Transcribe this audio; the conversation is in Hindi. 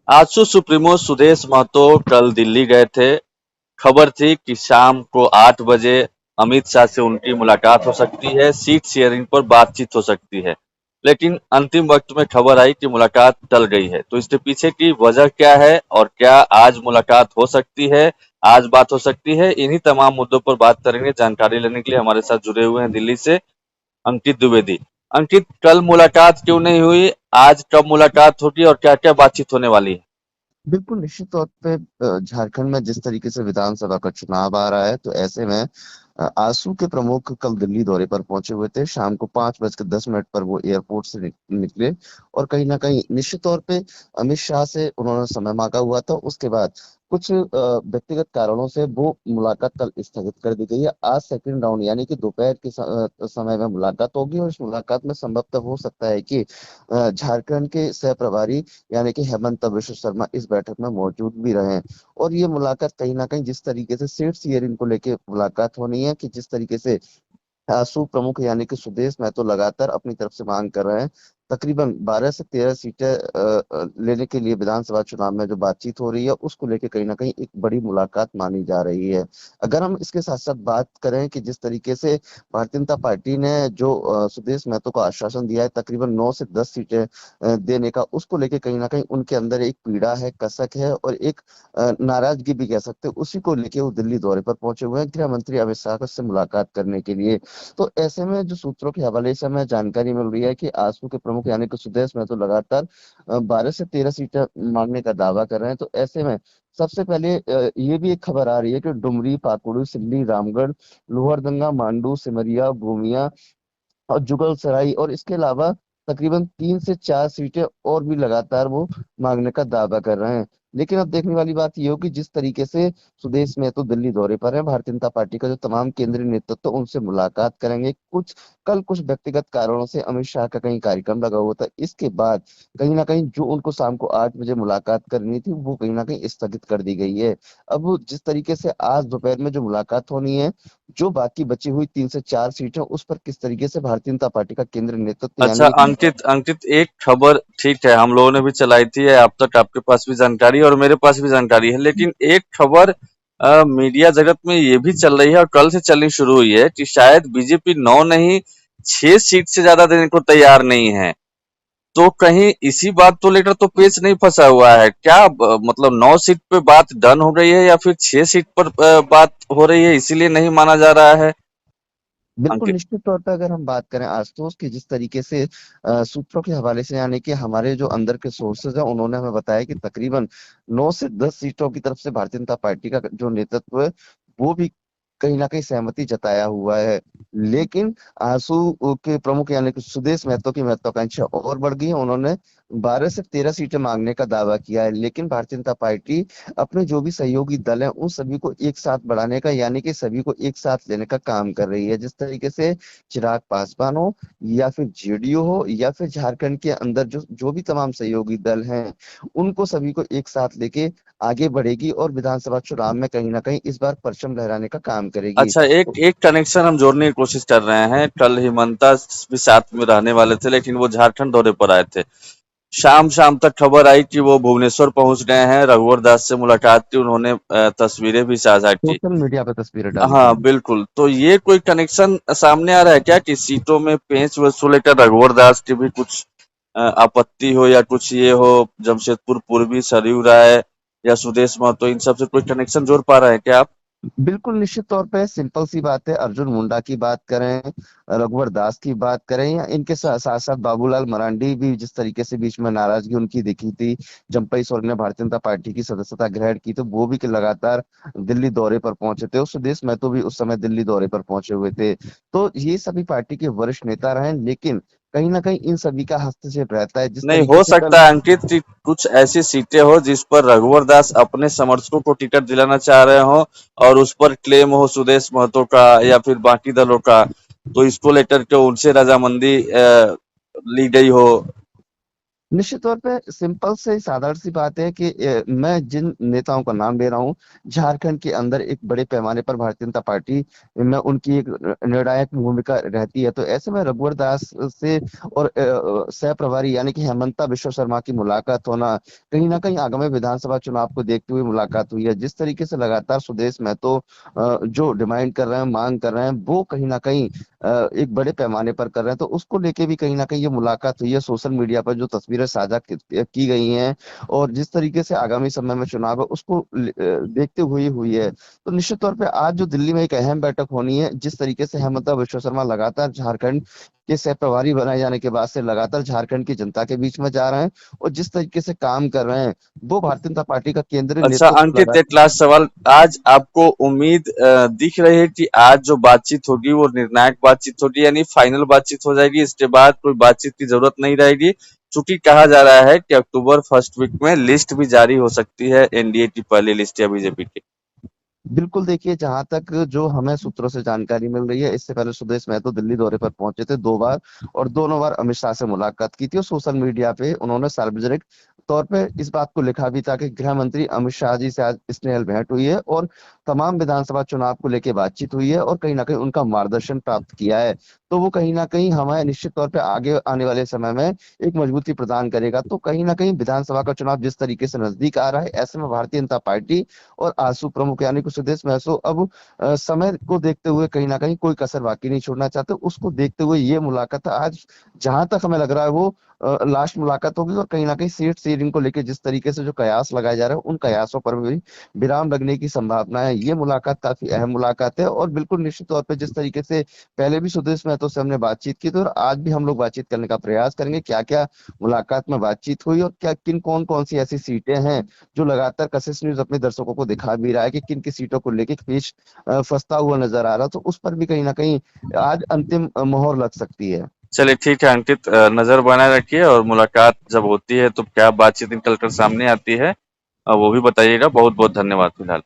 आजसू सुप्रीमो सुदेश महतो कल दिल्ली गए थे। खबर थी कि शाम को 8 बजे अमित शाह से उनकी मुलाकात हो सकती है, सीट शेयरिंग पर बातचीत हो सकती है। लेकिन अंतिम वक्त में खबर आई कि मुलाकात टल गई है। तो इसके पीछे की वजह क्या है और क्या आज मुलाकात हो सकती है, आज बात हो सकती है, इन्हीं तमाम मुद्दों पर बात करेंगे। जानकारी लेने के लिए हमारे साथ जुड़े हुए हैं दिल्ली से अंकित द्विवेदी। अंकित, कल मुलाकात क्यों नहीं हुई, आज कब मुलाकात होगी और क्या-क्या बातचीत होने वाली है? बिल्कुल, निश्चित तौर पे झारखंड में जिस तरीके से विधानसभा का चुनाव आ रहा है, तो ऐसे में आजसू के प्रमुख कल दिल्ली दौरे पर पहुंचे हुए थे। शाम को 5:10 पर वो एयरपोर्ट से निकले और कहीं न कहीं निश्चित तौर पे अमित शाह से उन्होंने समय माँगा हुआ था। उसके बाद कुछ व्यक्तिगत कारणों से वो मुलाकात कल स्थगित कर दी गई है। आज सेकंड राउंड यानी कि दोपहर के समय में मुलाकात होगी और इस मुलाकात में संभवतः हो सकता है कि झारखंड के सह प्रभारी यानी कि हेमंत बिश्व शर्मा इस बैठक में मौजूद भी रहे। और ये मुलाकात कहीं न कहीं जिस तरीके से सीट शेयरिंग को लेके मुलाकात होनी है कि जिस तरीके से आसू प्रमुख यानी कि सुदेश महतो लगातार अपनी तरफ से मांग कर रहे हैं। तकरीबन 12 से 13 सीटें लेने के लिए विधानसभा चुनाव में जो बातचीत हो रही है, उसको लेके कहीं न कहीं एक बड़ी मुलाकात मानी जा रही है। अगर हम इसके साथ-साथ बात करें कि जिस तरीके से भारतीय जनता पार्टी ने जो सुदेश महतो को आश्वासन दिया है तकरीबन 9 से 10 सीटें देने का, उसको लेके कहीं न कहीं उनके अंदर एक पीड़ा है, कसक है और एक नाराज़गी भी कह सकते हैं। उसी को लेके वो दिल्ली दौरे पर पहुंचे हुए हैं, गृह मंत्री अमित शाह से मुलाकात करने के लिए। तो ऐसे में जो सूत्रों के हवाले से हमें जानकारी मिल रही है कि आजसू के प्रमुख यानी कि सुदेश महतो लगातार 12 से 13 सीटें मांगने का दावा कर रहे हैं। तो ऐसे में सबसे पहले ये भी एक खबर आ रही है कि डुमरी, पाकुड़, सिल्ली, रामगढ़, लोहरदंगा, मांडू, सिमरिया, गोमिया और जुगलसराय और इसके अलावा तकरीबन 3 से 4 सीटें और भी लगातार वो मांगने का दावा कर रहे हैं। लेकिन अब देखने वाली बात ये होगी जिस तरीके से सुदेश महतो दिल्ली दौरे पर है, भारतीय जनता पार्टी का जो तमाम केंद्रीय नेतृत्व उनसे मुलाकात करेंगे। कुछ व्यक्तिगत कारणों से अमित शाह का कहीं कार्यक्रम लगा हुआ था। इसके बाद कहीं न कहीं जो उनको शाम को 8 बजे मुलाकात करनी थी, वो कहीं न कहीं स्थगित कर दी गई है। अब जिस तरीके से आज दोपहर में जो मुलाकात होनी है, जो बाकी बची हुई 3 से 4 सीटें उस पर किस तरीके से भारतीय जनता पार्टी का केंद्रीय नेतृत्व अच्छा यानी कि अंकित अंकित, एक खबर ठीक है, हम लोगों ने भी चलाई थी, अब तक आपके पास भी जानकारी है और मेरे पास भी जानकारी है। लेकिन एक खबर मीडिया जगत में ये भी चल रही है और कल से चलनी शुरू हुई है कि शायद बीजेपी 9 नहीं 6 सीट से ज्यादा देने को तैयार नहीं है। तो कहीं इसी बात को लेकर तो पेच नहीं फंसा हुआ है क्या? मतलब 9 सीट पे बात डन हो गई है या फिर 6 सीट पर बात हो रही है, इसीलिए नहीं माना जा रहा है बिल्कुल, अंकित? निश्चित तौर पे अगर हम बात करें आशुतोष की जिस तरीके से सूत्रों के हवाले से यानी कि हमारे जो अंदर के सोर्सेज़ हैं उन्होंने हमें बताया कि तकरीबन 9 से 10 सीटों की तरफ से भारतीय जनता पार्टी का जो नेतृत्व है, वो भी कहीं न कहीं सहमति जताया हुआ है। लेकिन आजसू के प्रमुख यानी कि सुदेश महतो की महत्वाकांक्षा और बढ़ गई है। उन्होंने 12 से 13 सीटें माँगने का दावा किया है। लेकिन भारतीय जनता पार्टी अपने जो भी सहयोगी दल हैं, उन सभी को एक साथ बढ़ाने का यानी कि सभी को एक साथ लेने का काम कर रही है। जिस तरीके से चिराग पासवान हो या फिर जेडीयू हो या फिर झारखंड के अंदर जो जो भी तमाम सहयोगी दल हैं, उनको सभी को एक साथ लेके आगे बढ़ेगी और विधानसभा चुनाव में कहीं न कहीं इस बार परचम लहराने का काम करेगी। अच्छा, एक एक कनेक्शन हम जोड़ने की कोशिश कर रहे हैं। कल हिमंता भी साथ में रहने वाले थे लेकिन वो झारखंड दौरे पर आए थे। शाम शाम तक खबर आई कि वो भुवनेश्वर पहुंच गए हैं, रघुवर दास से मुलाकात की, उन्होंने तस्वीरें भी साझा की। सोशल मीडिया पे तस्वीरें डाली हाँ थी। बिल्कुल, तो ये कोई कनेक्शन सामने आ रहा है क्या कि सीटों में पेंच वसूल लेकर रघुवर दास की भी कुछ आपत्ति हो या कुछ ये हो? जमशेदपुर पूर्वी, सरयू राय या सुदेश महतो, इन सब से कोई कनेक्शन जोड़ पा रहे हैं क्या आप? बिल्कुल, निश्चित तौर पे सिंपल सी बात है, अर्जुन मुंडा की बात करें, रघुवर दास की बात करें या इनके साथ-साथ बाबूलाल मरांडी भी जिस तरीके से बीच में नाराज़गी उनकी दिखी थी, जम्पई सोरेन ने भारतीय जनता पार्टी की सदस्यता ग्रहण की, तो वो भी कि लगातार दिल्ली दौरे पर पहुंचे थे और सुदेश महतो भी उस समय दिल्ली दौरे पर पहुंचे हुए थे। तो ये सभी पार्टी के वरिष्ठ नेता रहे, लेकिन कहीं न कहीं इन सभी का हस्तक्षेप रहता है, जिस नहीं, तरीके हो से कल सकता है अंकित कि कुछ ऐसी सीटें हो जिस पर रघुवर दास अपने समर्थकों को टिकट दिलाना चाह रहे हो और उस पर क्लेम हो सुदेश महतो का या फिर बाकी दलों का, तो इसको लेकर के उनसे रजामंदी ली गई हो। निश्चित तौर पे सिंपल से साधारण सी बात है कि मैं जिन नेताओं का नाम ले रहा हूँ, झारखंड के अंदर एक बड़े पैमाने पर भारतीय जनता पार्टी में उनकी एक निर्णायक भूमिका रहती है। तो ऐसे में रघुवर दास से और सह प्रभारी यानी कि हेमंता विश्व शर्मा की मुलाकात होना, कहीं ना कहीं आगामी विधानसभा चुनाव को देखते हुए मुलाकात हुई है। जिस तरीके से लगातार सुदेश महतो जो डिमांड कर रहे हैं, मांग कर रहे हैं, वो कहीं ना कहीं एक बड़े पैमाने पर कर रहे हैं, तो उसको लेके भी कहीं ना कहीं ये मुलाकात हुई है। सोशल मीडिया पर जो तस्वीरें साझा की गई हैं और जिस तरीके से आगामी समय में चुनाव है उसको देखते हुए हुई है। तो निश्चित तौर पे आज जो दिल्ली में एक अहम बैठक होनी है, जिस तरीके से हेमंता विश्व शर्मा लगातार झारखंड के सह प्रभारी बनाए जाने के बाद से लगातार झारखंड की जनता के बीच में जा रहे हैं और जिस तरीके से काम कर रहे हैं, वो भारतीय जनता पार्टी का केंद्रीय अच्छा नेतृत्व अंकित, लगा। एक लास्ट सवाल। आज आपको उम्मीद दिख रही है कि आज जो बातचीत होगी वो निर्णायक बातचीत होगी, यानी फाइनल बातचीत हो जाएगी, इसके बाद कोई बातचीत की जरूरत नहीं रहेगी? चूंकि कहा जा रहा है कि अक्टूबर फर्स्ट वीक में लिस्ट भी जारी हो सकती है, एनडीए की पहली लिस्ट या बीजेपी की। बिल्कुल देखिए, जहां तक जो हमें सूत्रों से जानकारी मिल रही है, इससे पहले सुदेश महतो दिल्ली दौरे पर पहुंचे थे 2 बार और दोनों बार अमित शाह से मुलाकात की थी और सोशल मीडिया पे उन्होंने सार्वजनिक तौर पे इस बात को लिखा भी था कि गृह मंत्री अमित शाह जी से आज स्नेहल भेंट हुई है और तमाम विधानसभा चुनाव को लेकर बातचीत हुई है और कहीं ना कहीं उनका मार्गदर्शन प्राप्त किया है। तो वो कहीं ना कहीं हमें निश्चित तौर पे आगे आने वाले समय में एक मजबूती प्रदान करेगा। तो कहीं ना कहीं विधानसभा का चुनाव जिस तरीके से नजदीक आ रहा है, ऐसे में भारतीय जनता पार्टी और आसू प्रमुख यानी कि सुदेश महतो अब समय को देखते हुए कहीं ना कहीं कोई कसर बाकी नहीं छोड़ना चाहते। उसको देखते हुए ये मुलाकात आज जहां तक हमें लग रहा है वो लास्ट मुलाकात होगी और कहीं ना कहीं सीट शेयरिंग को लेकर जिस तरीके से जो कयास लगाए जा रहे हैं, उन कयासों पर भी विराम लगने की संभावना है। ये मुलाकात काफी अहम मुलाकात है और बिल्कुल निश्चित तौर पर जिस तरीके से पहले भी सुदेश महतो से हमने बातचीत की थी और आज भी हम लोग बातचीत करने का प्रयास करेंगे, क्या क्या मुलाकात में बातचीत हुई और क्या किन कौन कौन सी ऐसी सीटें हैं जो लगातार कशिश न्यूज अपने दर्शकों को दिखा भी रहा है कि किन किन सीटों को लेके पेच फंसता हुआ नजर आ रहा, तो उस पर भी कहीं ना कहीं आज अंतिम मोहर लग सकती है। चलिए ठीक है अंकित, नजर बनाए रखिए और मुलाकात जब होती है तो क्या बातचीत निकल कर सामने आती है वो भी बताइएगा। बहुत बहुत धन्यवाद फिलहाल।